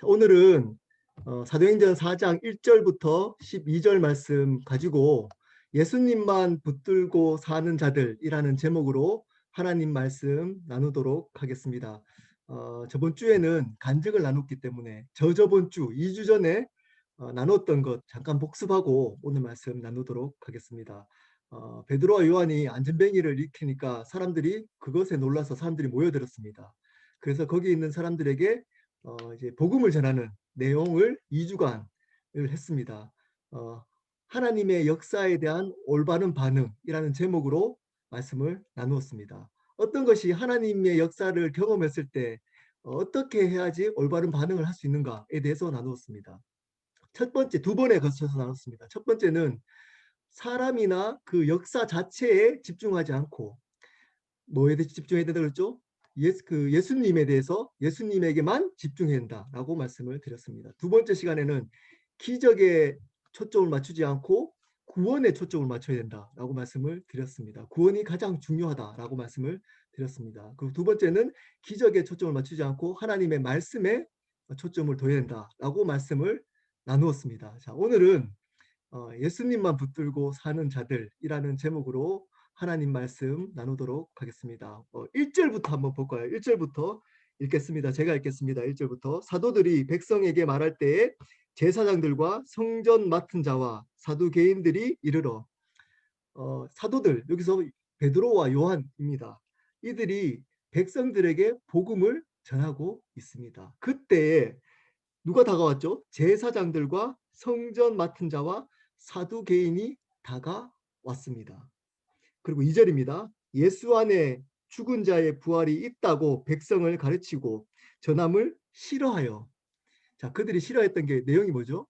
자, 오늘은 사도행전 4장 1절부터 12절 말씀 가지고 예수님만 붙들고 사는 자들이라는 제목으로 하나님 말씀 나누도록 하겠습니다. 저번 주에는 간증을 나눴기 때문에 저저번 주 2주 전에 나눴던 것 잠깐 복습하고 오늘 말씀 나누도록 하겠습니다. 베드로와 요한이 안전뱅이를 일으키니까 사람들이 그것에 놀라서 사람들이 모여들었습니다. 그래서 거기 있는 사람들에게 이제 복음을 전하는 내용을 2주간을 했습니다. 하나님의 역사에 대한 올바른 반응이라는 제목으로 말씀을 나누었습니다. 어떤 것이 하나님의 역사를 경험했을 때 어떻게 해야지 올바른 반응을 할 수 있는가에 대해서 나누었습니다. 첫 번째, 두 번에 걸쳐서 나눴습니다. 첫 번째는 사람이나 그 역사 자체에 집중하지 않고 뭐에 대해 집중해야 된다고 그랬죠? 예수님에 대해서 예수님에게만 집중해야 된다라고 말씀을 드렸습니다. 두 번째 시간에는 기적에 초점을 맞추지 않고 구원에 초점을 맞춰야 된다라고 말씀을 드렸습니다. 구원이 가장 중요하다라고 말씀을 드렸습니다. 그리고 두 번째는 기적에 초점을 맞추지 않고 하나님의 말씀에 초점을 둬야 된다라고 말씀을 나누었습니다. 자, 오늘은 예수님만 붙들고 사는 자들이라는 제목으로 하나님 말씀 나누도록 하겠습니다. 1절부터 한번 볼까요? 1절부터 읽겠습니다. 제가 읽겠습니다. 1절부터 사도들이 백성에게 말할 때에 제사장들과 성전 맡은 자와 사두개인들이 이르러 사도들, 여기서 베드로와 요한입니다. 이들이 백성들에게 복음을 전하고 있습니다. 그때에 누가 다가왔죠? 제사장들과 성전 맡은 자와 사두개인이 다가왔습니다. 그리고 2절입니다. 예수 안에 죽은 자의 부활이 있다고 백성을 가르치고 전함을 싫어하여. 자, 그들이 싫어했던 게 내용이 뭐죠?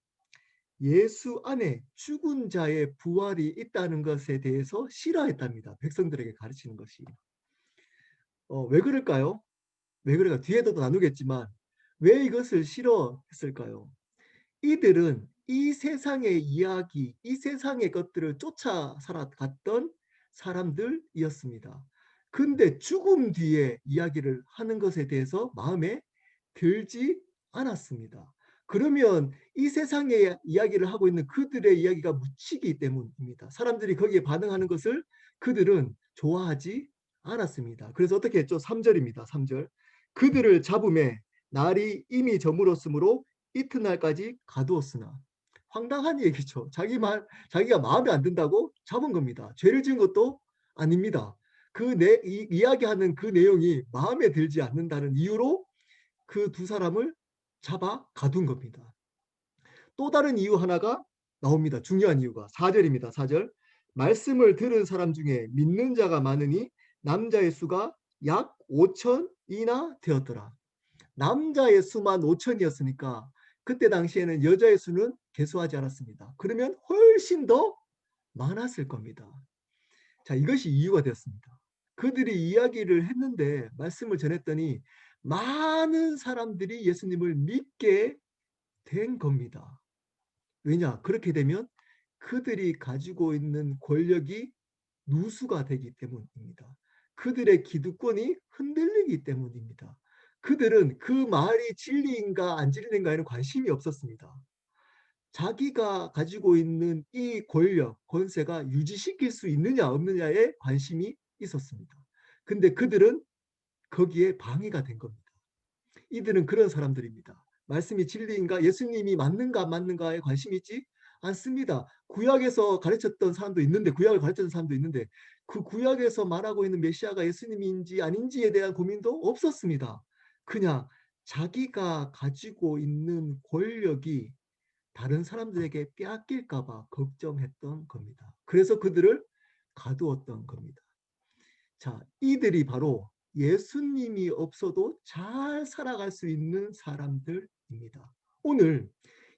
예수 안에 죽은 자의 부활이 있다는 것에 대해서 싫어했답니다. 백성들에게 가르치는 것이. 왜 그럴까요? 왜 그럴까? 뒤에도 나누겠지만 왜 이것을 싫어했을까요? 이들은 이 세상의 이야기, 이 세상의 것들을 쫓아 살아갔던 사람들이었습니다. 근데 죽음 뒤에 이야기를 하는 것에 대해서 마음에 들지 않았습니다. 그러면 이 세상의 이야기를 하고 있는 그들의 이야기가 묻히기 때문입니다. 사람들이 거기에 반응하는 것을 그들은 좋아하지 않았습니다. 그래서 어떻게 했죠? 3절입니다. 3절. 그들을 잡음에 날이 이미 저물었으므로 이튿날까지 가두었으나. 황당한 얘기죠. 자기가 마음에 안 든다고 잡은 겁니다. 죄를 지은 것도 아닙니다. 이야기하는 그 내용이 마음에 들지 않는다는 이유로 그 두 사람을 잡아 가둔 겁니다. 또 다른 이유 하나가 나옵니다. 중요한 이유가 4절입니다. 4절. 말씀을 들은 사람 중에 믿는 자가 많으니 남자의 수가 약 5천이나 되었더라. 남자의 수만 5천이었으니까 그때 당시에는 여자의 수는 개수하지 않았습니다. 그러면 훨씬 더 많았을 겁니다. 자, 이것이 이유가 되었습니다. 그들이 이야기를 했는데 말씀을 전했더니 많은 사람들이 예수님을 믿게 된 겁니다. 왜냐? 그렇게 되면 그들이 가지고 있는 권력이 누수가 되기 때문입니다. 그들의 기득권이 흔들리기 때문입니다. 그들은 그 말이 진리인가 안 진리인가에는 관심이 없었습니다. 자기가 가지고 있는 이 권력, 권세가 유지시킬 수 있느냐 없느냐에 관심이 있었습니다. 근데 그들은 거기에 방해가 된 겁니다. 이들은 그런 사람들입니다. 말씀이 진리인가, 예수님이 맞는가 안 맞는가에 관심이 있지 않습니다. 구약에서 가르쳤던 사람도 있는데, 구약을 가르쳤던 사람도 있는데 그 구약에서 말하고 있는 메시아가 예수님인지 아닌지에 대한 고민도 없었습니다. 그냥 자기가 가지고 있는 권력이 다른 사람들에게 빼앗길까 봐 걱정했던 겁니다. 그래서 그들을 가두었던 겁니다. 자, 이들이 바로 예수님이 없어도 잘 살아갈 수 있는 사람들입니다. 오늘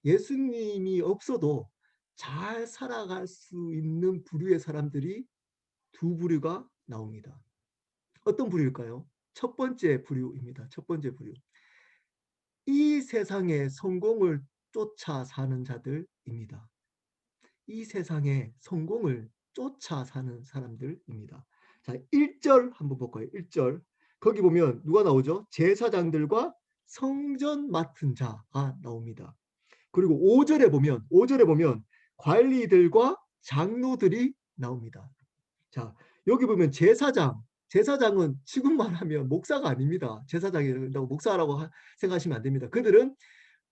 예수님이 없어도 잘 살아갈 수 있는 부류의 사람들이 두 부류가 나옵니다. 어떤 부류일까요? 첫 번째 부류입니다. 첫 번째 부류. 이 세상의 성공을 쫓아 사는 자들입니다. 이 세상의 성공을 쫓아 사는 사람들입니다. 자, 1절 한번 볼까요? 1절. 거기 보면 누가 나오죠? 제사장들과 성전 맡은 자가 나옵니다. 그리고 5절에 보면 관리들과 장로들이 나옵니다. 자, 여기 보면 제사장은 지금 말하면 목사가 아닙니다. 제사장이라고 목사라고 생각하시면 안 됩니다. 그들은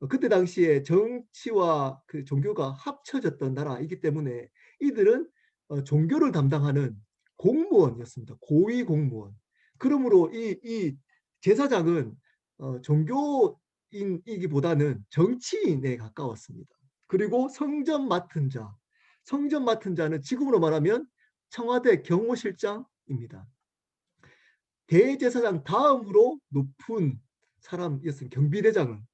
그때 당시에 정치와 그 종교가 합쳐졌던 나라이기 때문에 이들은 종교를 담당하는 공무원이었습니다. 고위 공무원. 그러므로 이 제사장은 종교인이기보다는 정치인에 가까웠습니다. 그리고 성전 맡은 자는 지금으로 말하면 청와대 경호실장입니다. 대제사장 다음으로 높은 사람이었습니다.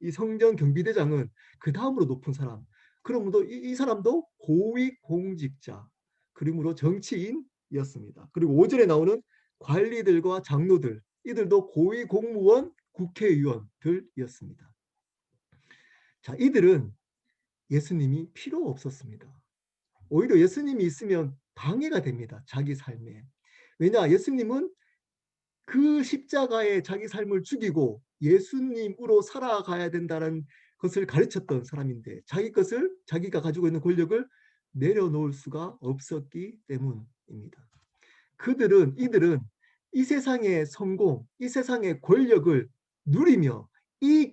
이 성전 경비대장은 그 다음으로 높은 사람. 그러므로 이 사람도 고위 공직자, 그러므로 정치인이었습니다. 그리고 5절에 나오는 관리들과 장로들, 이들도 고위 공무원, 국회의원들이었습니다. 자, 이들은 예수님이 필요 없었습니다. 오히려 예수님이 있으면 방해가 됩니다. 자기 삶에. 왜냐? 예수님은 그 십자가에 자기 삶을 죽이고 예수님으로 살아가야 된다는 것을 가르쳤던 사람인데 자기가 가지고 있는 권력을 내려놓을 수가 없었기 때문입니다. 이들은 이 세상의 성공, 이 세상의 권력을 누리며 이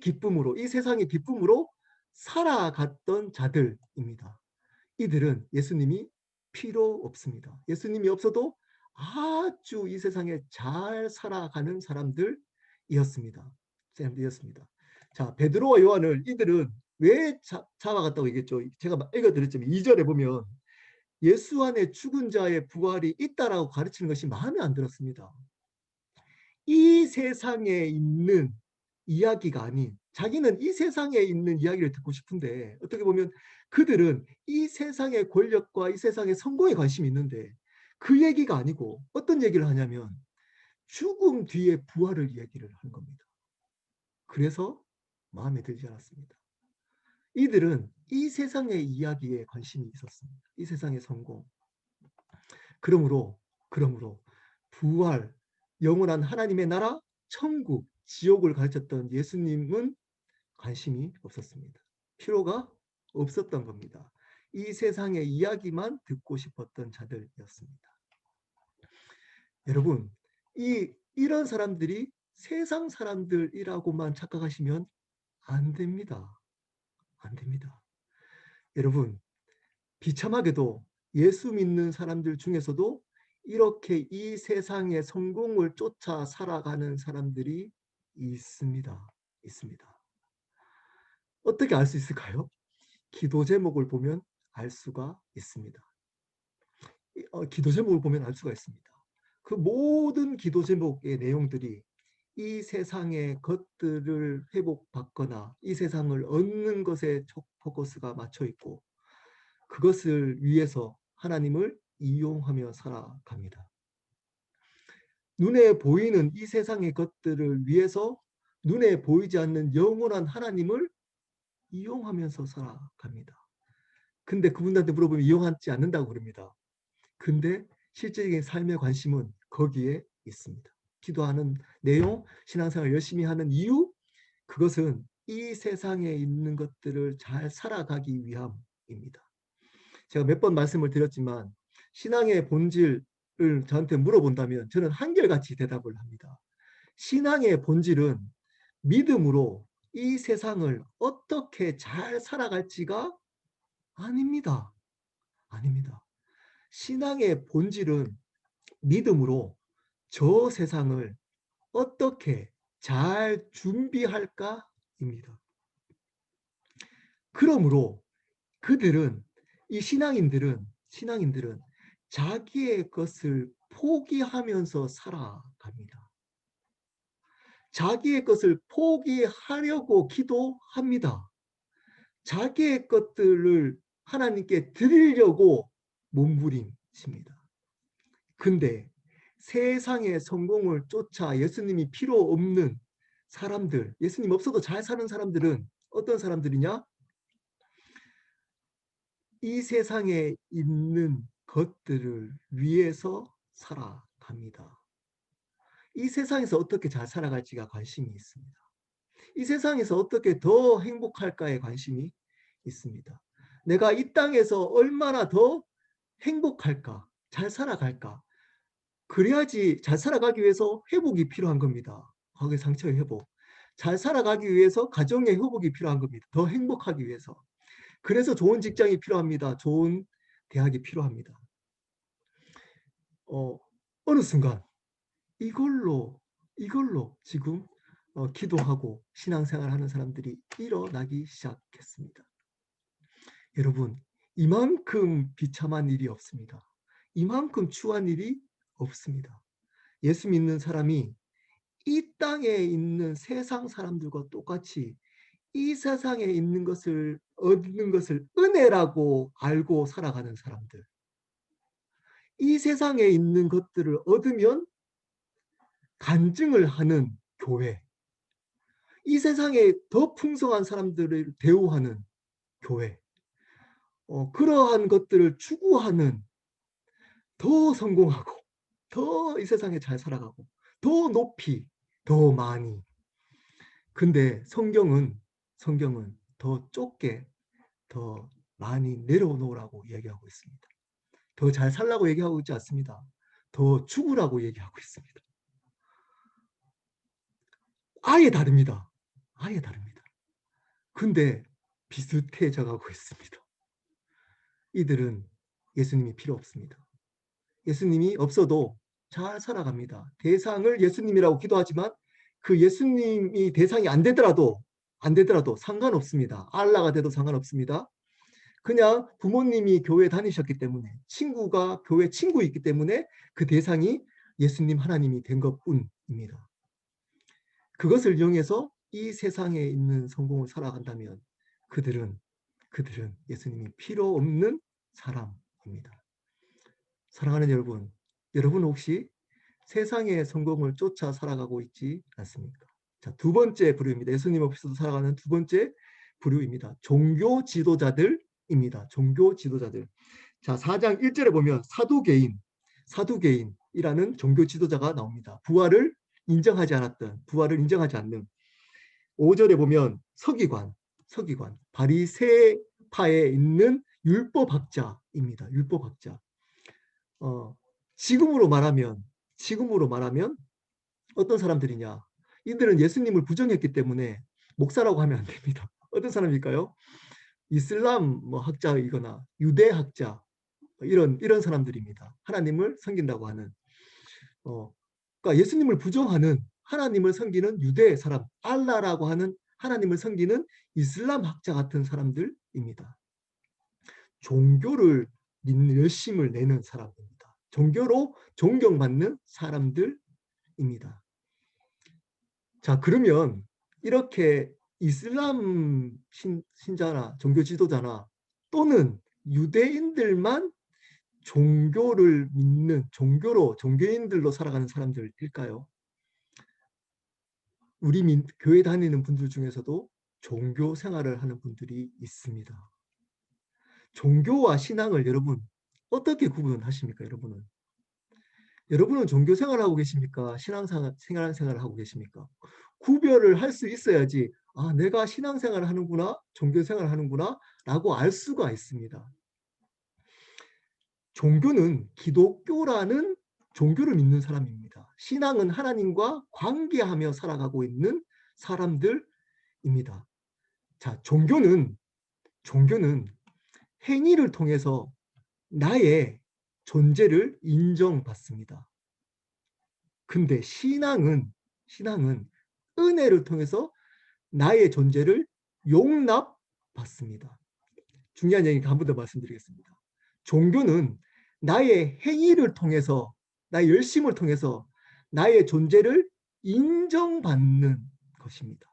세상의 기쁨으로 살아갔던 자들입니다. 이들은 예수님이 필요 없습니다. 예수님이 없어도 아주 이 세상에 잘 살아가는 사람들이었습니다. 자, 베드로와 요한을 이들은 왜 잡아갔다고 얘기했죠? 제가 읽어드렸지만 2절에 보면 예수 안에 죽은 자의 부활이 있다라고 가르치는 것이 마음에 안 들었습니다. 이 세상에 있는 이야기가 아닌, 자기는 이 세상에 있는 이야기를 듣고 싶은데 어떻게 보면 그들은 이 세상의 권력과 이 세상의 성공에 관심이 있는데 그 얘기가 아니고 어떤 얘기를 하냐면 죽음 뒤에 부활을 얘기를 하는 겁니다. 그래서 마음에 들지 않았습니다. 이들은 이 세상의 이야기에 관심이 있었습니다. 이 세상의 성공. 그러므로 부활, 영원한 하나님의 나라, 천국, 지옥을 가르쳤던 예수님은 관심이 없었습니다. 필요가 없었던 겁니다. 이 세상의 이야기만 듣고 싶었던 자들이었습니다. 여러분, 이런 사람들이 세상 사람들이라고만 착각하시면 안 됩니다. 안 됩니다. 여러분, 비참하게도 예수 믿는 사람들 중에서도 이렇게 이 세상의 성공을 쫓아 살아가는 사람들이 있습니다. 있습니다. 어떻게 알 수 있을까요? 기도 제목을 보면 알 수가 있습니다. 기도 제목을 보면 알 수가 있습니다. 그 모든 기도 제목의 내용들이 이 세상의 것들을 회복받거나 이 세상을 얻는 것에 포커스가 맞춰 있고 그것을 위해서 하나님을 이용하며 살아갑니다. 눈에 보이는 이 세상의 것들을 위해서 눈에 보이지 않는 영원한 하나님을 이용하면서 살아갑니다. 근데 그분들한테 물어보면 이용하지 않는다고 그럽니다. 근데 실제적인 삶의 관심은 거기에 있습니다. 기도하는 내용, 신앙생활 열심히 하는 이유, 그것은 이 세상에 있는 것들을 잘 살아가기 위함입니다. 제가 몇 번 말씀을 드렸지만 신앙의 본질을 저한테 물어본다면 저는 한결같이 대답을 합니다. 신앙의 본질은 믿음으로 이 세상을 어떻게 잘 살아갈지가 아닙니다. 아닙니다. 신앙의 본질은 믿음으로 저 세상을 어떻게 잘 준비할까입니다. 그러므로 이 신앙인들은 자기의 것을 포기하면서 살아갑니다. 자기의 것을 포기하려고 기도합니다. 자기의 것들을 하나님께 드리려고 몸부림칩니다. 근데 세상의 성공을 쫓아 예수님이 필요 없는 사람들, 예수님 없어도 잘 사는 사람들은 어떤 사람들이냐? 이 세상에 있는 것들을 위해서 살아갑니다. 이 세상에서 어떻게 잘 살아갈지가 관심이 있습니다. 이 세상에서 어떻게 더 행복할까에 관심이 있습니다. 내가 이 땅에서 얼마나 더 행복할까, 잘 살아갈까. 그래야지 잘 살아가기 위해서 회복이 필요한 겁니다. 과거의 상처의 회복. 잘 살아가기 위해서 가정의 회복이 필요한 겁니다. 더 행복하기 위해서. 그래서 좋은 직장이 필요합니다. 좋은 대학이 필요합니다. 어느 순간 이걸로 지금 기도하고 신앙생활하는 사람들이 일어나기 시작했습니다. 여러분, 이만큼 비참한 일이 없습니다. 이만큼 추한 일이 없습니다. 예수 믿는 사람이 이 땅에 있는 세상 사람들과 똑같이 이 세상에 있는 것을 얻는 것을 은혜라고 알고 살아가는 사람들. 이 세상에 있는 것들을 얻으면 간증을 하는 교회. 이 세상에 더 풍성한 사람들을 대우하는 교회. 그러한 것들을 추구하는 더 성공하고 더 이 세상에 잘 살아가고 더 높이 더 많이. 근데 성경은 더 좁게 더 많이 내려놓으라고 얘기하고 있습니다. 더 잘 살라고 얘기하고 있지 않습니다. 더 죽으라고 얘기하고 있습니다. 아예 다릅니다. 아예 다릅니다. 근데 비슷해져 가고 있습니다. 이들은 예수님이 필요 없습니다. 예수님이 없어도 잘 살아갑니다. 대상을 예수님이라고 기도하지만 그 예수님이 대상이 안 되더라도 상관없습니다. 알라가 돼도 상관없습니다. 그냥 부모님이 교회 다니셨기 때문에 친구가 교회 친구 있기 때문에 그 대상이 예수님 하나님이 된 것뿐입니다. 그것을 이용해서 이 세상에 있는 성공을 살아간다면 그들은 예수님이 필요 없는 사람입니다. 사랑하는 여러분, 여러분 혹시 세상의 성공을 쫓아 살아가고 있지 않습니까? 자, 두 번째 부류입니다. 예수님 없이도 살아가는 두 번째 부류입니다. 종교 지도자들입니다. 종교 지도자들. 자, 4장 1절에 보면 사두개인이라는 종교 지도자가 나옵니다. 부활을 인정하지 않는. 5절에 보면 서기관, 바리새파에 있는 율법학자입니다. 율법학자. 지금으로 말하면 어떤 사람들이냐? 이들은 예수님을 부정했기 때문에 목사라고 하면 안 됩니다. 어떤 사람일까요? 이슬람 학자이거나 유대 학자 이런 사람들입니다. 하나님을 섬긴다고 하는 그러니까 예수님을 부정하는 하나님을 섬기는 유대 사람, 알라라고 하는 하나님을 섬기는 이슬람 학자 같은 사람들입니다. 종교를 믿는 열심을 내는 사람입니다. 종교로 존경받는 사람들입니다. 자, 그러면 이렇게 이슬람 신자나 종교 지도자나 또는 유대인들만 종교를 믿는 종교인들로 살아가는 사람들일까요? 우리 교회 다니는 분들 중에서도 종교 생활을 하는 분들이 있습니다. 종교와 신앙을 여러분 어떻게 구분하십니까? 여러분은 종교 생활하고 계십니까? 신앙생활을 하고 계십니까? 구별을 할 수 있어야지 내가 신앙생활을 하는구나, 종교 생활을 하는구나 라고 알 수가 있습니다. 종교는 기독교라는 종교를 믿는 사람입니다. 신앙은 하나님과 관계하며 살아가고 있는 사람들입니다. 자, 종교는 행위를 통해서 나의 존재를 인정받습니다. 근데 신앙은 은혜를 통해서 나의 존재를 용납받습니다. 중요한 얘기니까 한 번 더 말씀드리겠습니다. 종교는 나의 행위를 통해서, 나의 열심을 통해서 나의 존재를 인정받는 것입니다.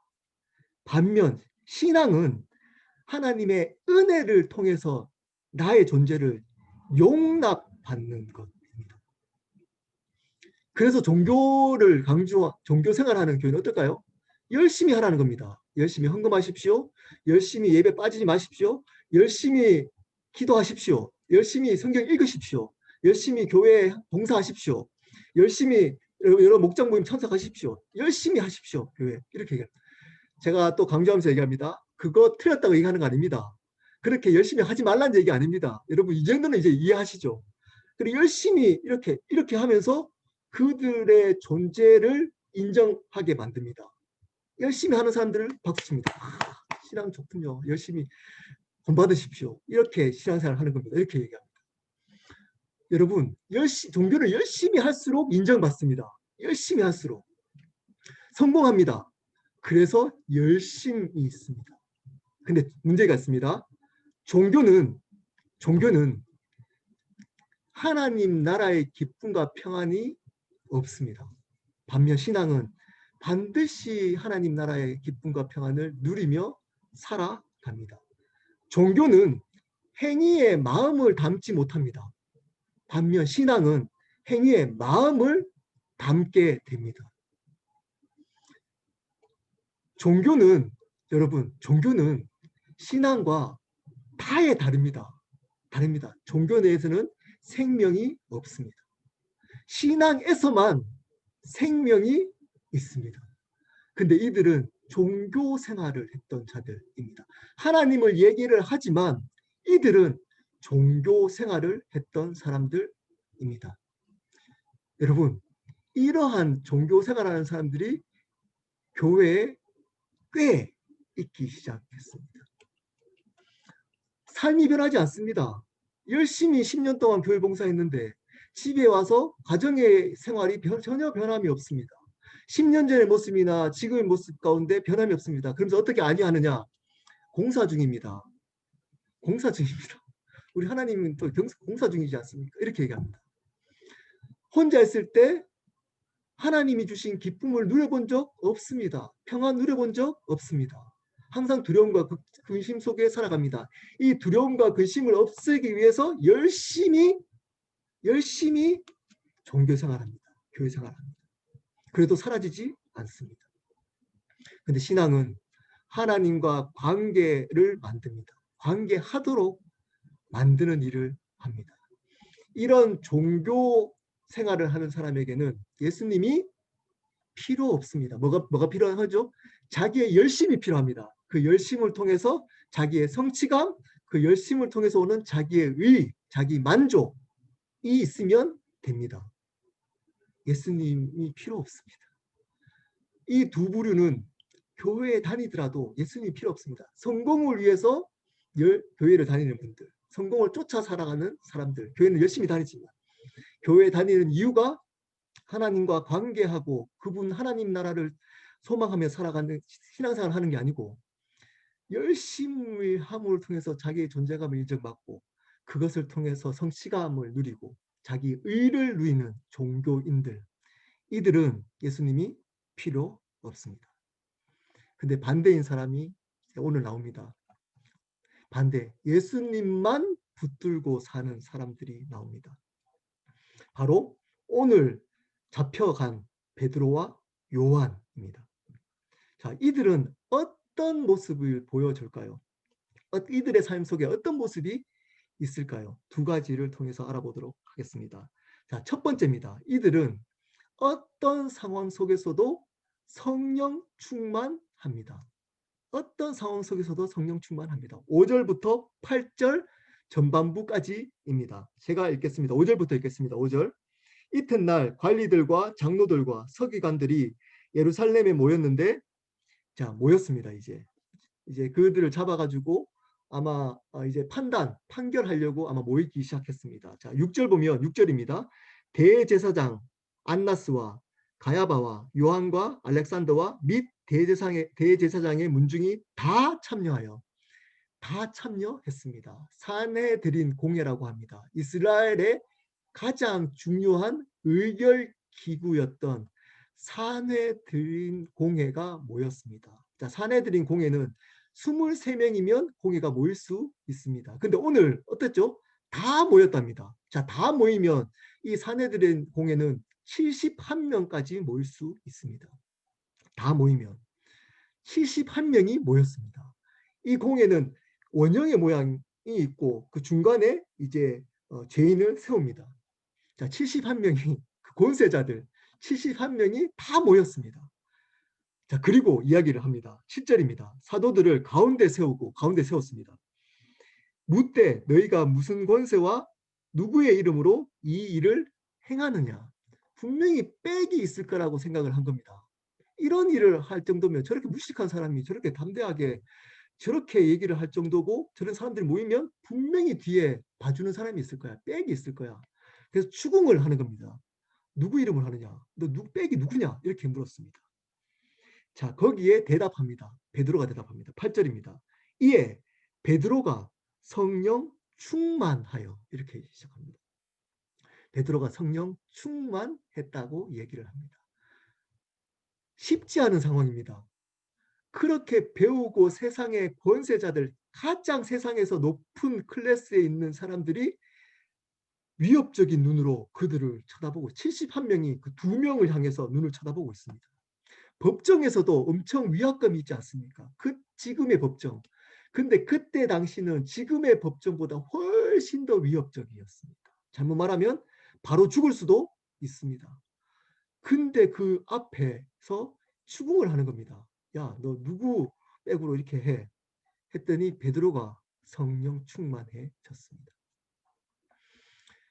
반면 신앙은 하나님의 은혜를 통해서 나의 존재를 용납받는 것입니다. 그래서 종교 생활하는 교회는 어떨까요? 열심히 하라는 겁니다. 열심히 헌금하십시오. 열심히 예배 빠지지 마십시오. 열심히 기도하십시오. 열심히 성경 읽으십시오. 열심히 교회에 봉사하십시오. 열심히 여러 목장 모임 참석하십시오. 열심히 하십시오. 교회 이렇게 얘기합니다. 제가 또 강조하면서 얘기합니다. 그거 틀렸다고 얘기하는 거 아닙니다. 그렇게 열심히 하지 말라는 얘기 아닙니다. 여러분 이 정도는 이제 이해하시죠? 그리고 열심히 이렇게 하면서 그들의 존재를 인정하게 만듭니다. 열심히 하는 사람들을 박수 칩니다. 신앙 좋군요. 열심히 본받으십시오. 이렇게 신앙생활 하는 겁니다. 이렇게 얘기합니다. 여러분 종교를 열심히 할수록 인정받습니다. 열심히 할수록 성공합니다. 그래서 열심히 있습니다. 근데 문제가 있습니다. 종교는 하나님 나라의 기쁨과 평안이 없습니다. 반면 신앙은 반드시 하나님 나라의 기쁨과 평안을 누리며 살아갑니다. 종교는 행위에 마음을 담지 못합니다. 반면 신앙은 행위에 마음을 담게 됩니다. 여러분, 종교는 신앙과 다에 다릅니다. 종교 내에서는 생명이 없습니다. 신앙에서만 생명이 있습니다. 근데 이들은 종교 생활을 했던 자들입니다. 하나님을 얘기를 하지만 이들은 종교 생활을 했던 사람들입니다. 여러분, 이러한 종교 생활하는 사람들이 교회에 꽤 있기 시작했습니다. 삶이 변하지 않습니다. 열심히 10년 동안 교회 봉사했는데 집에 와서 가정의 생활이 전혀 변함이 없습니다. 10년 전의 모습이나 지금의 모습 가운데 변함이 없습니다. 그러면서 어떻게 아니하느냐? 공사 중입니다. 공사 중입니다. 우리 하나님은 또 공사 중이지 않습니까? 이렇게 얘기합니다. 혼자 있을 때 하나님이 주신 기쁨을 누려본 적 없습니다. 평안 누려본 적 없습니다. 항상 두려움과 근심 속에 살아갑니다. 이 두려움과 근심을 없애기 위해서 열심히 종교 생활합니다. 교회 생활합니다. 그래도 사라지지 않습니다. 근데 신앙은 하나님과 관계를 만듭니다. 관계하도록 만드는 일을 합니다. 이런 종교 생활을 하는 사람에게는 예수님이 필요 없습니다. 뭐가 필요하죠? 자기의 열심이 필요합니다. 그 열심을 통해서 자기의 성취감, 그 열심을 통해서 오는 자기의 의, 자기 만족이 있으면 됩니다. 예수님이 필요 없습니다. 이 두 부류는 교회에 다니더라도 예수님이 필요 없습니다. 성공을 위해서 교회를 다니는 분들, 성공을 쫓아 살아가는 사람들, 교회는 열심히 다니지만 교회에 다니는 이유가 하나님과 관계하고 그분 하나님 나라를 소망하며 살아가는 신앙생활을 하는 게 아니고 열심히 함을 통해서 자기의 존재감을 인정받고 그것을 통해서 성취감을 누리고 자기 의를 누리는 종교인들, 이들은 예수님이 필요 없습니다. 근데 반대인 사람이 오늘 나옵니다. 반대, 예수님만 붙들고 사는 사람들이 나옵니다. 바로 오늘 잡혀간 베드로와 요한입니다. 자, 이들은 어떤 모습을 보여줄까요? 이들의 삶 속에 어떤 모습이 있을까요? 두 가지를 통해서 알아보도록 하겠습니다. 자, 첫 번째입니다. 이들은 어떤 상황 속에서도 성령 충만합니다. 어떤 상황 속에서도 성령 충만합니다. 5절부터 8절 전반부까지입니다. 제가 읽겠습니다. 5절부터 읽겠습니다. 5절. 이튿날 관리들과 장로들과 서기관들이 예루살렘에 모였는데, 자, 모였습니다. 이제 그들을 잡아가지고 아마 이제 판결하려고 아마 모이기 시작했습니다. 자, 6절 보면 6절입니다. 대제사장 안나스와 가야바와 요한과 알렉산더와 및 대제사장의 문중이 다 참여했습니다. 산헤드린 공회라고 합니다. 이스라엘의 가장 중요한 의결 기구였던 산헤드린 공회가 모였습니다. 자, 산헤드린 공회는 23명이면 공회가 모일 수 있습니다. 근데 오늘 어땠죠? 다 모였답니다. 자, 다 모이면 이 산헤드린 공회는 71명까지 모일 수 있습니다. 다 모이면 71명이 모였습니다. 이 공회는 원형의 모양이 있고 그 중간에 이제 죄인을 세웁니다. 자, 71명이 그 권세자들 71명이 다 모였습니다. 자, 그리고 이야기를 합니다. 7절입니다. 사도들을 가운데 세웠습니다. 묻되 너희가 무슨 권세와 누구의 이름으로 이 일을 행하느냐. 분명히 빽이 있을 거라고 생각을 한 겁니다. 이런 일을 할 정도면 저렇게 무식한 사람이 저렇게 담대하게 저렇게 얘기를 할 정도고 저런 사람들이 모이면 분명히 뒤에 봐주는 사람이 있을 거야. 빽이 있을 거야. 그래서 추궁을 하는 겁니다. 누구 이름을 하느냐? 빽이 누구냐? 이렇게 물었습니다. 자, 거기에 대답합니다. 베드로가 대답합니다. 8절입니다. 이에 베드로가 성령 충만하여 이렇게 시작합니다. 베드로가 성령 충만했다고 얘기를 합니다. 쉽지 않은 상황입니다. 그렇게 배우고 세상의 권세자들, 가장 세상에서 높은 클래스에 있는 사람들이 위협적인 눈으로 그들을 쳐다보고 71명이 그 2명을 향해서 눈을 쳐다보고 있습니다. 법정에서도 엄청 위압감이 있지 않습니까? 그 지금의 법정. 근데 그때 당시는 지금의 법정보다 훨씬 더 위협적이었습니다. 잘못 말하면 바로 죽을 수도 있습니다. 근데 그 앞에서 추궁을 하는 겁니다. 야, 너 누구 백으로 이렇게 해? 했더니 베드로가 성령 충만해졌습니다.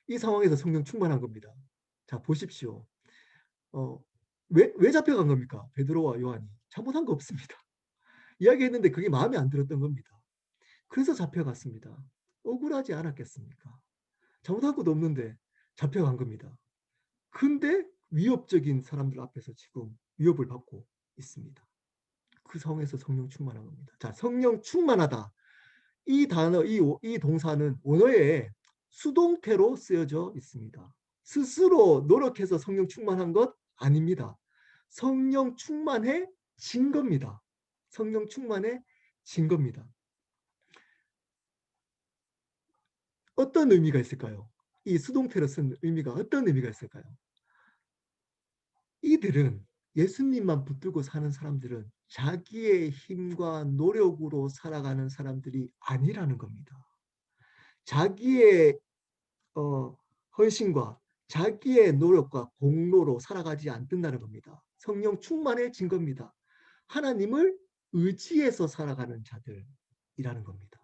이 상황에서 성령 충만한 겁니다. 자, 보십시오. 왜 잡혀간 겁니까? 베드로와 요한이. 잘못한 거 없습니다. 이야기했는데 그게 마음에 안 들었던 겁니다. 그래서 잡혀갔습니다. 억울하지 않았겠습니까? 잘못한 것도 없는데 잡혀간 겁니다. 근데 위협적인 사람들 앞에서 지금 위협을 받고 있습니다. 그 상황에서 성령 충만한 겁니다. 자, 성령 충만하다. 이 단어, 이 동사는 원어에 수동태로 쓰여져 있습니다. 스스로 노력해서 성령 충만한 것 아닙니다. 성령 충만해진 겁니다. 성령 충만해진 겁니다. 어떤 의미가 있을까요? 이 수동태로 쓴 의미가 어떤 의미가 있을까요? 이들은 예수님만 붙들고 사는 사람들은 자기의 힘과 노력으로 살아가는 사람들이 아니라는 겁니다. 자기의 헌신과 자기의 노력과 공로로 살아가지 않는다는 겁니다. 성령 충만해진 겁니다. 하나님을 의지해서 살아가는 자들이라는 겁니다.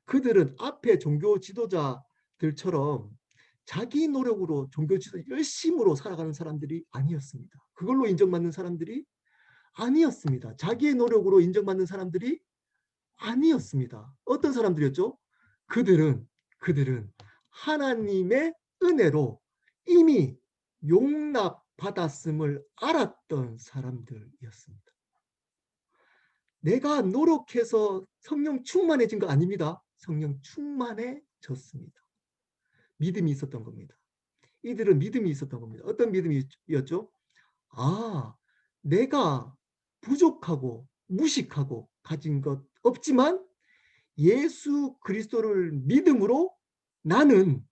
그들은 앞에 종교 지도자들처럼 자기 노력으로 종교 지도 열심으로 살아가는 사람들이 아니었습니다. 그걸로 인정받는 사람들이 아니었습니다. 자기의 노력으로 인정받는 사람들이 아니었습니다. 어떤 사람들이었죠? 그들은 하나님의 은혜로 이미 용납받았음을 알았던 사람들이었습니다. 내가 노력해서 성령 충만해진 거 아닙니다. 성령 충만해졌습니다. 믿음이 있었던 겁니다. 이들은 믿음이 있었던 겁니다. 어떤 믿음이었죠? 아, 내가 부족하고 무식하고 가진 것 없지만 예수 그리스도를 믿음으로 나는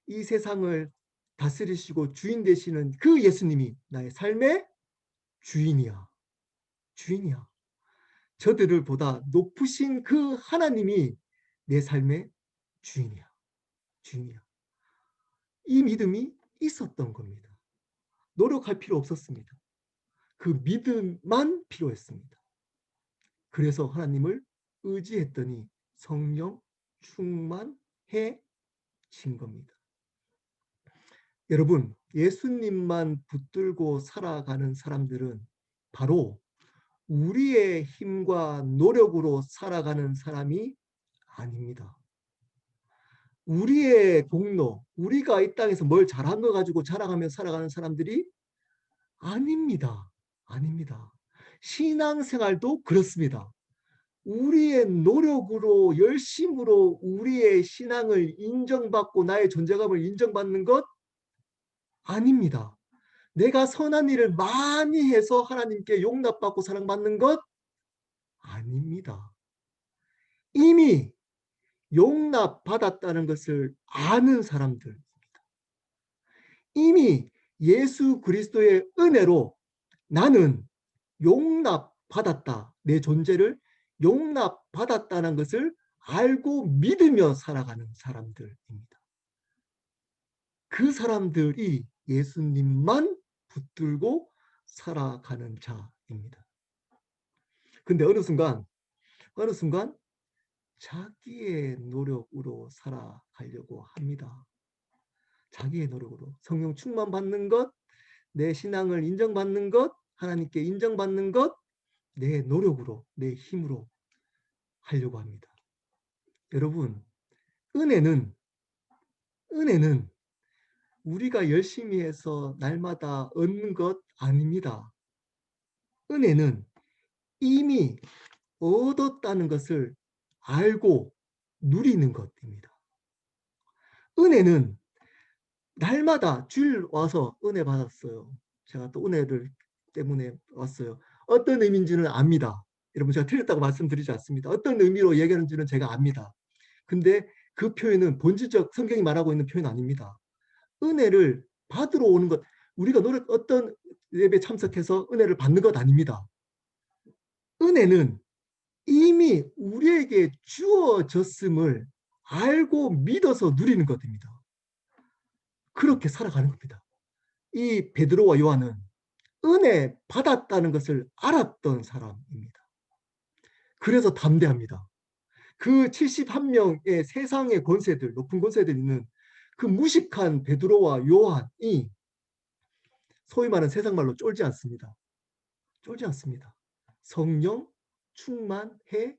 이 세상을 다스리시고 주인 되시는 그 예수님이 나의 삶의 주인이야. 주인이야. 저들을 보다 높으신 그 하나님이 내 삶의 주인이야. 주인이야. 이 믿음이 있었던 겁니다. 노력할 필요 없었습니다. 그 믿음만 필요했습니다. 그래서 하나님을 의지했더니 성령 충만해진 겁니다. 여러분, 예수님만 붙들고 살아가는 사람들은 바로 우리의 힘과 노력으로 살아가는 사람이 아닙니다. 우리의 공로, 우리가 이 땅에서 뭘 잘한 거 가지고 자랑하며 살아가는 사람들이 아닙니다. 아닙니다. 신앙생활도 그렇습니다. 우리의 노력으로 열심으로 우리의 신앙을 인정받고 나의 존재감을 인정받는 것 아닙니다. 내가 선한 일을 많이 해서 하나님께 용납받고 사랑받는 것 아닙니다. 이미 용납받았다는 것을 아는 사람들입니다. 이미 예수 그리스도의 은혜로 나는 용납받았다. 내 존재를 용납받았다는 것을 알고 믿으며 살아가는 사람들입니다. 그 사람들이 예수님만 붙들고 살아가는 자입니다. 근데 어느 순간 자기의 노력으로 살아가려고 합니다. 자기의 노력으로 성령 충만 받는 것, 내 신앙을 인정받는 것, 하나님께 인정받는 것, 내 노력으로, 내 힘으로 하려고 합니다. 여러분, 은혜는 우리가 열심히 해서 날마다 얻는 것 아닙니다. 은혜는 이미 얻었다는 것을 알고 누리는 것입니다. 은혜는 날마다 주일 와서 은혜 받았어요. 제가 또 은혜를 때문에 왔어요. 어떤 의미인지는 압니다. 여러분, 제가 틀렸다고 말씀드리지 않습니다. 어떤 의미로 얘기하는지는 제가 압니다. 근데 그 표현은 본질적 성경이 말하고 있는 표현 아닙니다. 은혜를 받으러 오는 것, 우리가 어떤 예배 참석해서 은혜를 받는 것 아닙니다. 은혜는 이미 우리에게 주어졌음을 알고 믿어서 누리는 것입니다. 그렇게 살아가는 겁니다. 이 베드로와 요한은 은혜 받았다는 것을 알았던 사람입니다. 그래서 담대합니다. 그 71명의 세상의 권세들, 높은 권세들 있는 그 무식한 베드로와 요한이 소위 말하는 세상 말로 쫄지 않습니다. 쫄지 않습니다. 성령 충만해집니다.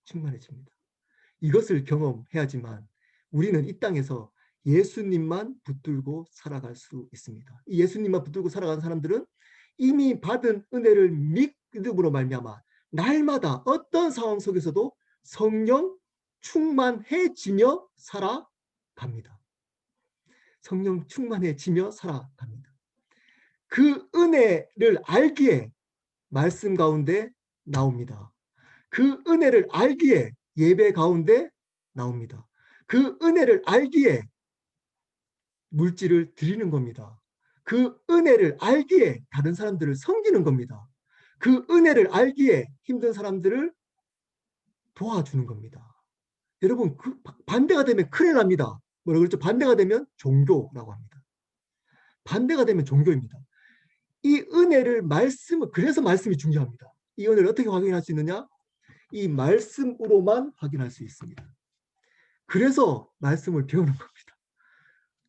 충만해집니다. 이것을 경험해야지만 우리는 이 땅에서 예수님만 붙들고 살아갈 수 있습니다. 이 예수님만 붙들고 살아가는 사람들은 이미 받은 은혜를 믿음으로 말미암아 날마다 어떤 상황 속에서도 성령 충만해지며 살아갑니다. 성령 충만해지며 살아갑니다. 그 은혜를 알기에 말씀 가운데 나옵니다. 그 은혜를 알기에 예배 가운데 나옵니다. 그 은혜를 알기에 물질을 드리는 겁니다. 그 은혜를 알기에 다른 사람들을 섬기는 겁니다. 그 은혜를 알기에 힘든 사람들을 도와주는 겁니다. 여러분, 그 반대가 되면 큰일 납니다. 뭐라고 그랬죠? 반대가 되면 종교라고 합니다. 반대가 되면 종교입니다. 이 은혜를 그래서 말씀이 중요합니다. 이 은혜를 어떻게 확인할 수 있느냐? 이 말씀으로만 확인할 수 있습니다. 그래서 말씀을 배우는 겁니다.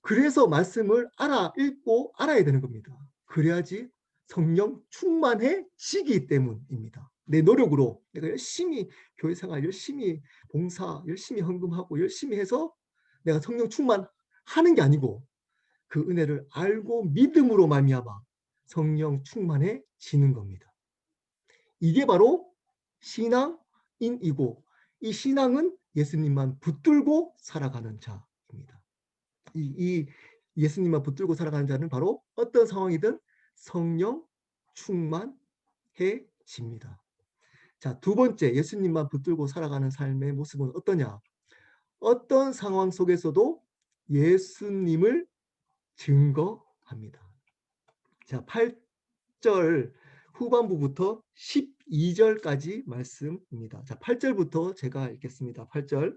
그래서 말씀을 읽고 알아야 되는 겁니다. 그래야지 성령 충만해지기 때문입니다. 내 노력으로 내가 열심히 교회 생활, 열심히 봉사, 열심히 헌금하고 열심히 해서 내가 성령 충만하는 게 아니고 그 은혜를 알고 믿음으로 말미암아 성령 충만해지는 겁니다. 이게 바로 신앙인이고 이 신앙은 예수님만 붙들고 살아가는 자입니다. 이 예수님만 붙들고 살아가는 자는 바로 어떤 상황이든 성령 충만해집니다. 자, 두 번째, 예수님만 붙들고 살아가는 삶의 모습은 어떠냐? 어떤 상황 속에서도 예수님을 증거합니다. 자, 8절 후반부부터 12절까지 말씀입니다. 자, 8절부터 제가 읽겠습니다. 8절.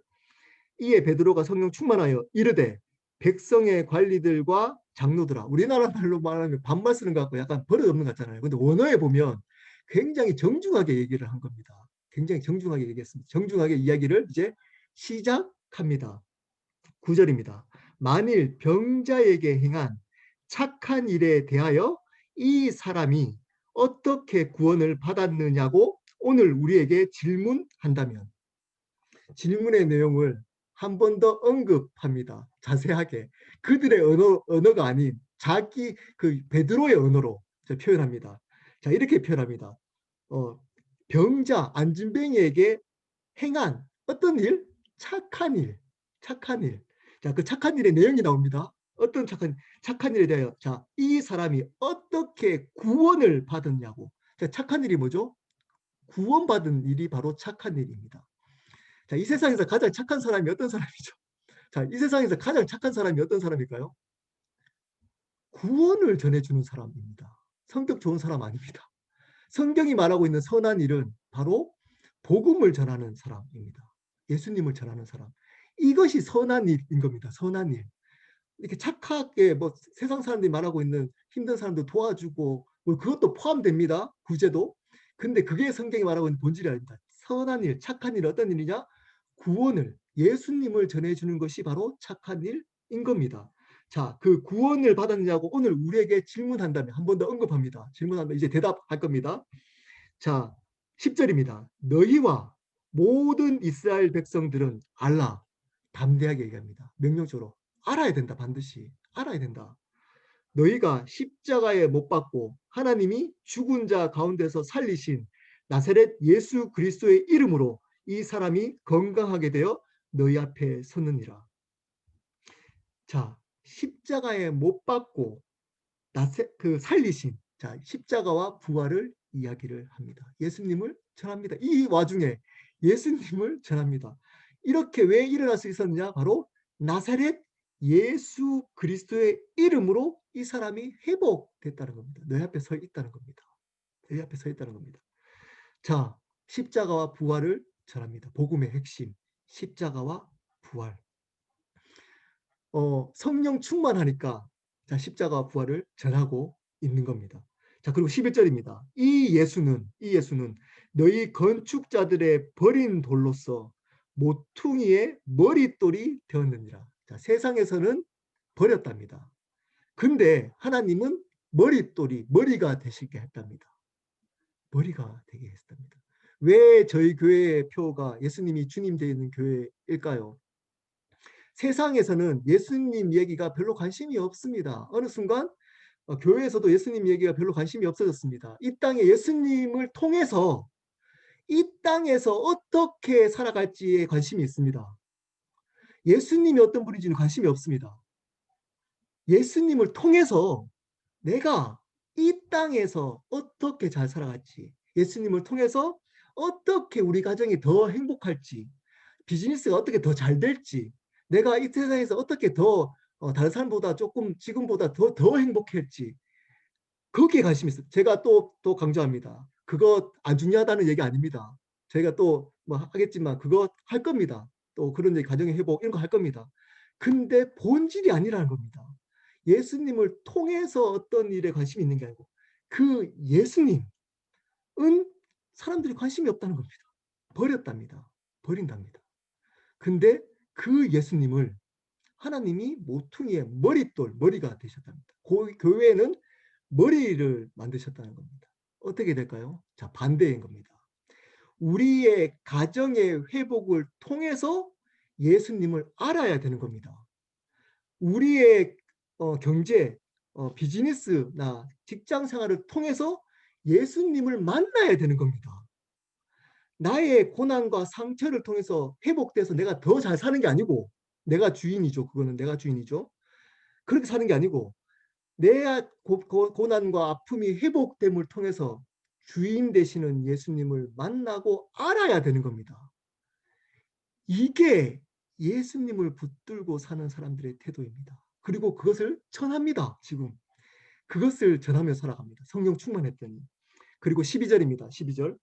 이에 베드로가 성령 충만하여 이르되 백성의 관리들과 장로들아, 우리나라 말로 말하면 반말 쓰는 것 같고 약간 버릇없는 것 같잖아요. 근데 원어에 보면 굉장히 정중하게 얘기를 한 겁니다. 굉장히 정중하게 얘기했습니다. 정중하게 이야기를 이제 시작합니다. 9절입니다. 만일 병자에게 행한 착한 일에 대하여 이 사람이 어떻게 구원을 받았느냐고 오늘 우리에게 질문한다면, 질문의 내용을 한 번 더 언급합니다. 자세하게 그들의 언어가 아닌 자기 그 베드로의 언어로 표현합니다. 자, 이렇게 표현합니다. 병자 안진뱅이에게 행한 어떤 일? 착한 일. 착한 일. 자, 그 착한 일의 내용이 나옵니다. 어떤 착한 일에 대하여, 자, 이 사람이 어떻게 구원을 받았냐고. 자, 착한 일이 뭐죠? 구원받은 일이 바로 착한 일입니다. 자, 이 세상에서 가장 착한 사람이 어떤 사람이죠? 자, 이 세상에서 가장 착한 사람이 어떤 사람일까요? 구원을 전해주는 사람입니다. 성격 좋은 사람 아닙니다. 성경이 말하고 있는 선한 일은 바로 복음을 전하는 사람입니다. 예수님을 전하는 사람. 이것이 선한 일인 겁니다. 선한 일. 이렇게 착하게 뭐 세상 사람들이 말하고 있는 힘든 사람들 도와주고 뭐 그것도 포함됩니다. 구제도. 근데 그게 성경이 말하고 있는 본질이 아닙니다. 선한 일, 착한 일 어떤 일이냐? 구원을, 예수님을 전해주는 것이 바로 착한 일인 겁니다. 자, 그 구원을 받았느냐고 오늘 우리에게 질문한다면 한 번 더 언급합니다. 질문하면 이제 대답할 겁니다. 자, 10절입니다. 너희와 모든 이스라엘 백성들은 알라. 담대하게 얘기합니다. 명령적으로. 알아야 된다. 반드시. 알아야 된다. 너희가 십자가에 못 박고 하나님이 죽은 자 가운데서 살리신 나사렛 예수 그리스도의 이름으로 이 사람이 건강하게 되어 너희 앞에 섰느니라. 자, 십자가에 못 박고 살리신, 자, 십자가와 부활을 이야기를 합니다. 예수님을 전합니다. 이 와중에 예수님을 전합니다. 이렇게 왜 일어날 수 있었느냐? 바로 나사렛 예수 그리스도의 이름으로 이 사람이 회복됐다는 겁니다. 너희 앞에 서 있다는 겁니다. 너희 앞에 서 있다는 겁니다. 자, 십자가와 부활을 전합니다. 복음의 핵심, 십자가와 부활. 성령 충만하니까 자, 십자가와 부활을 전하고 있는 겁니다. 자, 그리고 11절입니다. 이 예수는 너희 건축자들의 버린 돌로서 모퉁이의 머릿돌이 되었느니라. 자, 세상에서는 버렸답니다. 근데 하나님은 머리가 되시게 했답니다. 머리가 되게 했답니다. 왜 저희 교회의 표가 예수님이 주님 되어 있는 교회일까요? 세상에서는 예수님 얘기가 별로 관심이 없습니다. 어느 순간 교회에서도 예수님 얘기가 별로 관심이 없어졌습니다. 이 땅에 예수님을 통해서 이 땅에서 어떻게 살아갈지에 관심이 있습니다. 예수님이 어떤 분인지는 관심이 없습니다. 예수님을 통해서 내가 이 땅에서 어떻게 잘 살아갈지, 예수님을 통해서 어떻게 우리 가정이 더 행복할지, 비즈니스가 어떻게 더 잘 될지, 내가 이 세상에서 어떻게 더 다른 사람보다 조금 지금보다 더 행복할지, 거기에 관심이 있어요. 제가 또 강조합니다. 그거 안 중요하다는 얘기 아닙니다. 저희가 또 뭐 하겠지만 그거 할 겁니다. 또 그런 가정의 회복 이런 거 할 겁니다. 근데 본질이 아니라는 겁니다. 예수님을 통해서 어떤 일에 관심이 있는 게 아니고 그 예수님은 사람들이 관심이 없다는 겁니다. 버렸답니다. 버린답니다. 근데 그 예수님을 하나님이 모퉁이의 머리가 되셨답니다. 교회는 머리를 만드셨다는 겁니다. 어떻게 될까요? 자, 반대인 겁니다. 우리의 가정의 회복을 통해서 예수님을 알아야 되는 겁니다. 우리의 경제, 비즈니스나 직장 생활을 통해서 예수님을 만나야 되는 겁니다. 나의 고난과 상처를 통해서 회복돼서 내가 더 잘 사는 게 아니고, 내가 주인이죠. 그거는 내가 주인이죠. 그렇게 사는 게 아니고 내 고난과 아픔이 회복됨을 통해서 주인 되시는 예수님을 만나고 알아야 되는 겁니다. 이게 예수님을 붙들고 사는 사람들의 태도입니다. 그리고 그것을 전합니다. 지금 그것을 전하며 살아갑니다. 성령 충만했더니. 그리고 12절입니다. 12절.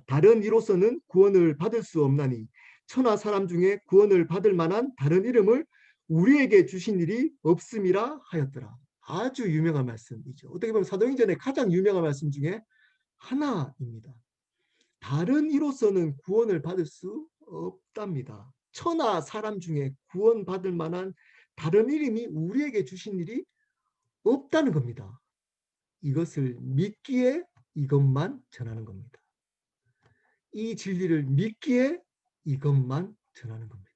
다른 이로서는 구원을 받을 수 없나니 천하 사람 중에 구원을 받을 만한 다른 이름을 우리에게 주신 일이 없음이라 하였더라. 아주 유명한 말씀이죠. 어떻게 보면 사도행전의 가장 유명한 말씀 중에 하나입니다. 다른 이로서는 구원을 받을 수 없답니다. 천하 사람 중에 구원받을 만한 다른 이름이 우리에게 주신 일이 없다는 겁니다. 이것을 믿기에 이것만 전하는 겁니다. 이 진리를 믿기에 이것만 전하는 겁니다.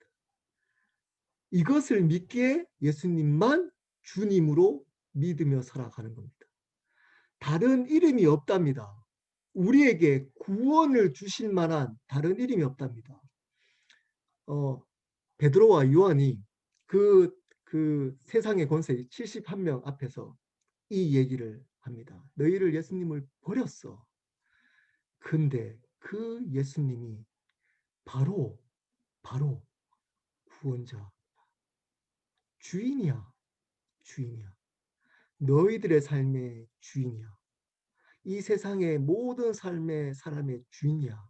이것을 믿기에 예수님만 주님으로 믿으며 살아가는 겁니다. 다른 이름이 없답니다. 우리에게 구원을 주실 만한 다른 이름이 없답니다. 베드로와 요한이 그 세상의 권세 71명 앞에서 이 얘기를 합니다. 너희를 예수님을 버렸어. 근데 그 예수님이 바로 구원자, 주인이야. 너희들의 삶의 주인이야. 이 세상의 모든 삶의 사람의 주인이야.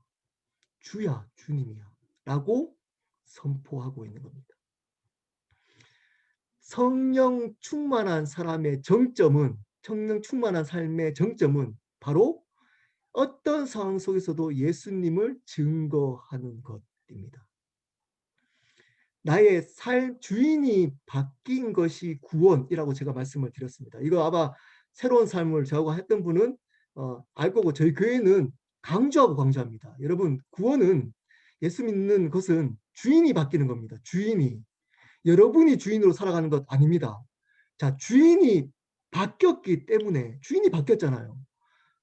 주님이야. 라고 선포하고 있는 겁니다. 성령 충만한 삶의 정점은 바로 어떤 상황 속에서도 예수님을 증거하는 것입니다. 나의 삶 주인이 바뀐 것이 구원이라고 제가 말씀을 드렸습니다. 이거 아마 새로운 삶을 저하고 했던 분은 알 거고, 저희 교회는 강조하고 강조합니다. 여러분, 구원은, 예수 믿는 것은 주인이 바뀌는 겁니다. 주인이. 여러분이 주인으로 살아가는 것 아닙니다. 자, 주인이 바뀌었기 때문에, 주인이 바뀌었잖아요.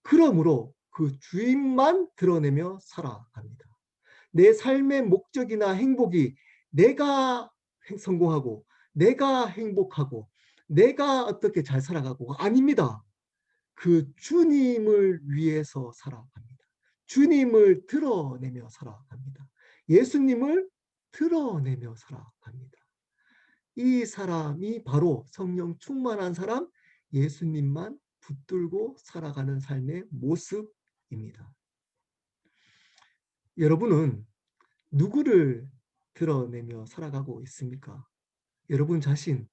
그러므로 그 주인만 드러내며 살아갑니다. 내 삶의 목적이나 행복이 내가 성공하고, 내가 행복하고, 내가 어떻게 잘 살아가고 아닙니다. 그 주님을 위해서 살아갑니다. 주님을 드러내며 살아갑니다. 예수님을 드러내며 살아갑니다. 이 사람이 바로 성령 충만한 사람, 예수님만 붙들고 살아가는 삶의 모습입니다. 여러분은 누구를 드러내며 살아가고 있습니까? 여러분 자신,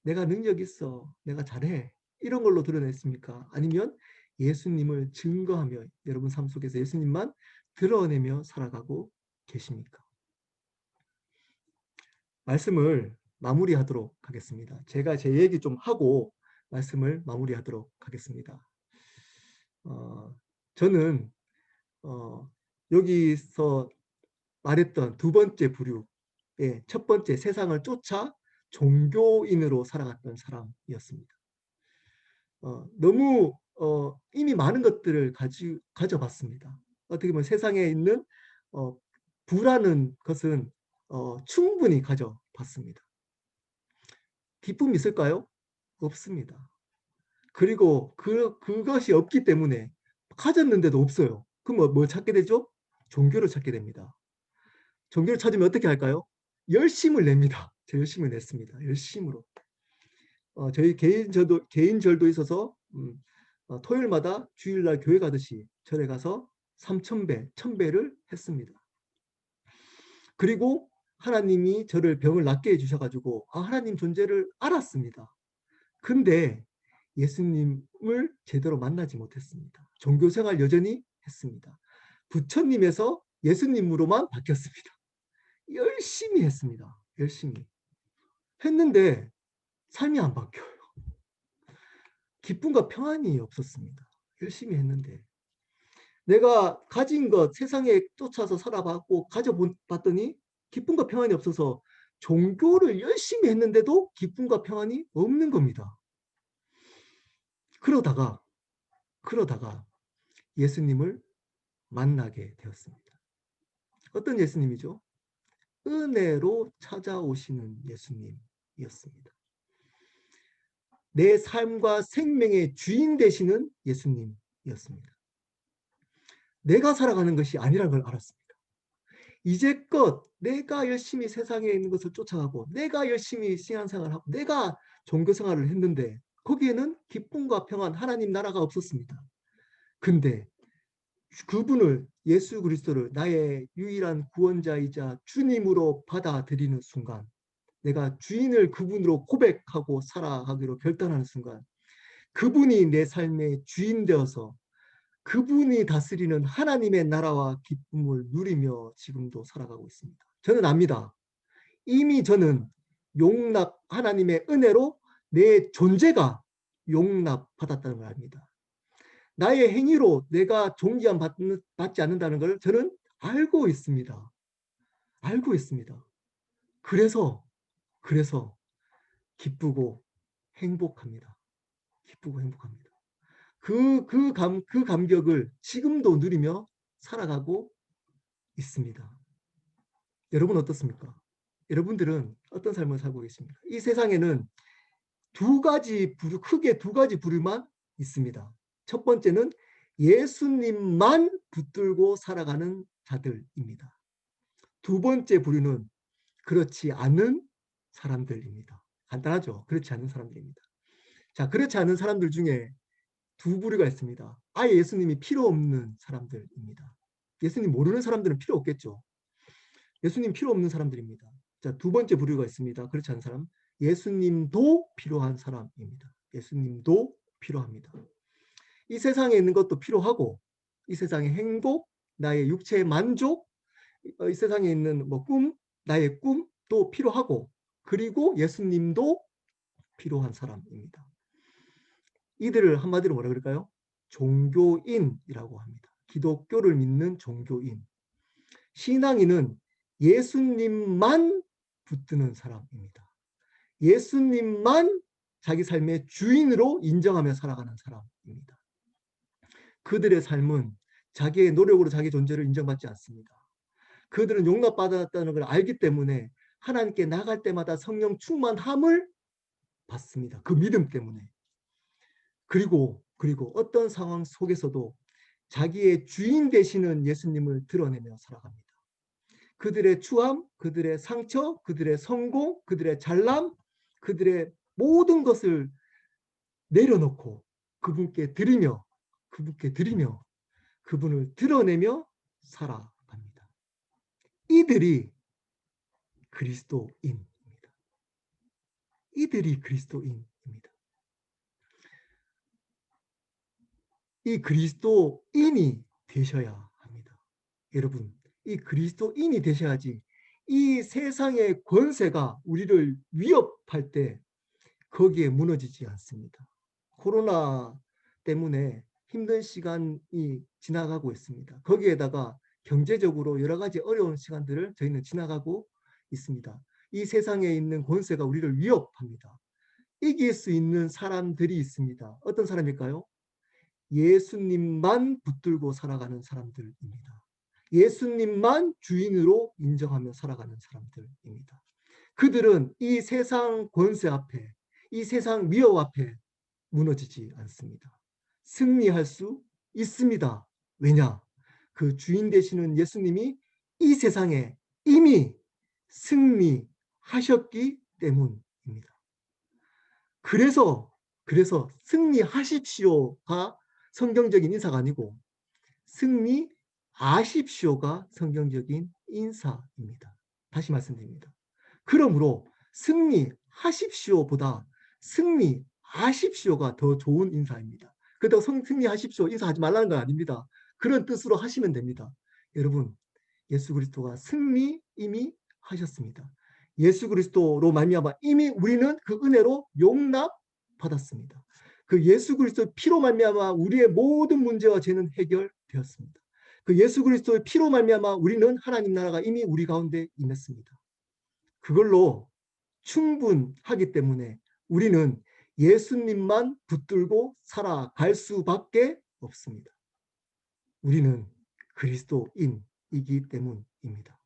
내가 능력 있어, 내가 잘해, 이런 걸로 드러냈습니까? 아니면 예수님을 증거하며 여러분 삶 속에서 예수님만 드러내며 살아가고 계십니까? 말씀을 마무리하도록 하겠습니다. 제가 제 얘기 좀 하고 말씀을 마무리하도록 하겠습니다. 저는 여기서 말했던 두 번째 부류의 첫 번째, 세상을 쫓아 종교인으로 살아갔던 사람이었습니다. 너무 이미 많은 것들을 가져봤습니다. 어떻게 보면 세상에 있는 부라는 것은 충분히 가져봤습니다. 기쁨이 있을까요? 없습니다. 그리고 그것이 없기 때문에 가졌는데도 없어요. 그럼 뭘 찾게 되죠? 종교를 찾게 됩니다. 종교를 찾으면 어떻게 할까요? 열심을 냅니다. 제 열심을 냈습니다. 열심으로. 저희 개인절도 있어서 토요일마다 주일날 교회 가듯이 절에 가서 3,000배, 1,000배를 했습니다. 그리고 하나님이 저를 병을 낫게 해주셔가지고 하나님 존재를 알았습니다. 근데 예수님을 제대로 만나지 못했습니다. 종교생활 여전히 했습니다. 부처님에서 예수님으로만 바뀌었습니다. 열심히 했습니다. 열심히. 했는데 삶이 안 바뀌어요. 기쁨과 평안이 없었습니다. 열심히 했는데. 내가 가진 것, 세상에 쫓아서 살아봤고 가져봤더니 기쁨과 평안이 없어서 종교를 열심히 했는데도 기쁨과 평안이 없는 겁니다. 그러다가 예수님을 만나게 되었습니다. 어떤 예수님이죠? 은혜로 찾아오시는 예수님이었습니다. 내 삶과 생명의 주인 되시는 예수님이었습니다. 내가 살아가는 것이 아니라는 걸 알았습니다. 이제껏 내가 열심히 세상에 있는 것을 쫓아가고 내가 열심히 신앙생활을 하고 내가 종교생활을 했는데 거기에는 기쁨과 평안, 하나님 나라가 없었습니다. 근데 그분을, 예수 그리스도를 나의 유일한 구원자이자 주님으로 받아들이는 순간, 내가 주인을 그분으로 고백하고 살아가기로 결단하는 순간, 그분이 내 삶의 주인 되어서 그분이 다스리는 하나님의 나라와 기쁨을 누리며 지금도 살아가고 있습니다. 저는 압니다. 이미 저는 하나님의 은혜로 내 존재가 용납받았다는 걸 압니다. 나의 행위로 내가 존귀함 받지 않는다는 걸 저는 알고 있습니다. 알고 있습니다. 그래서 기쁘고 행복합니다. 기쁘고 행복합니다. 그 감격을 지금도 누리며 살아가고 있습니다. 여러분 어떻습니까? 여러분들은 어떤 삶을 살고 계십니까? 이 세상에는 크게 두 가지 부류만 있습니다. 첫 번째는 예수님만 붙들고 살아가는 자들입니다. 두 번째 부류는 그렇지 않은 사람들입니다. 간단하죠? 그렇지 않은 사람들입니다. 자, 그렇지 않은 사람들 중에 두 부류가 있습니다. 아예 예수님이 필요 없는 사람들입니다. 예수님 모르는 사람들은 필요 없겠죠. 예수님 필요 없는 사람들입니다. 자, 두 번째 부류가 있습니다. 그렇지 않은 사람. 예수님도 필요한 사람입니다. 예수님도 필요합니다. 이 세상에 있는 것도 필요하고 이 세상의 행복, 나의 육체의 만족, 이 세상에 있는 뭐 꿈, 나의 꿈도 필요하고, 그리고 예수님도 필요한 사람입니다. 이들을 한마디로 뭐라 그럴까요? 종교인이라고 합니다. 기독교를 믿는 종교인. 신앙인은 예수님만 붙드는 사람입니다. 예수님만 자기 삶의 주인으로 인정하며 살아가는 사람입니다. 그들의 삶은 자기의 노력으로 자기 존재를 인정받지 않습니다. 그들은 용납받았다는 걸 알기 때문에 하나님께 나갈 때마다 성령 충만함을 받습니다. 그 믿음 때문에. 그리고 어떤 상황 속에서도 자기의 주인 되시는 예수님을 드러내며 살아갑니다. 그들의 추함, 그들의 상처, 그들의 성공, 그들의 잘남, 그들의 모든 것을 내려놓고 그분께 드리며 그분을 드러내며 살아갑니다. 이들이 그리스도인입니다. 이들이 그리스도인입니다. 이 그리스도인이 되셔야 합니다. 여러분, 이 그리스도인이 되셔야지 이 세상의 권세가 우리를 위협할 때 거기에 무너지지 않습니다. 코로나 때문에 힘든 시간이 지나가고 있습니다. 거기에다가 경제적으로 여러 가지 어려운 시간들을 저희는 지나가고 있습니다. 이 세상에 있는 권세가 우리를 위협합니다. 이길 수 있는 사람들이 있습니다. 어떤 사람일까요? 예수님만 붙들고 살아가는 사람들입니다. 예수님만 주인으로 인정하며 살아가는 사람들입니다. 그들은 이 세상 권세 앞에, 이 세상 위협 앞에 무너지지 않습니다. 승리할 수 있습니다. 왜냐? 그 주인 되시는 예수님이 이 세상에 이미 승리하셨기 때문입니다. 그래서 승리하십시오가 성경적인 인사가 아니고 승리하십시오가 성경적인 인사입니다. 다시 말씀드립니다. 그러므로 승리하십시오보다 승리하십시오가 더 좋은 인사입니다. 그렇다고 승리하십시오 인사하지 말라는 건 아닙니다. 그런 뜻으로 하시면 됩니다. 여러분, 예수 그리스도가 승리 이미 하셨습니다. 예수 그리스도로 말미암아 이미 우리는 그 은혜로 용납받았습니다. 그 예수 그리스도의 피로 말미암아 우리의 모든 문제와 죄는 해결되었습니다. 그 예수 그리스도의 피로 말미암아 우리는 하나님 나라가 이미 우리 가운데 임했습니다. 그걸로 충분하기 때문에 우리는 예수님만 붙들고 살아갈 수밖에 없습니다. 우리는 그리스도인이기 때문입니다.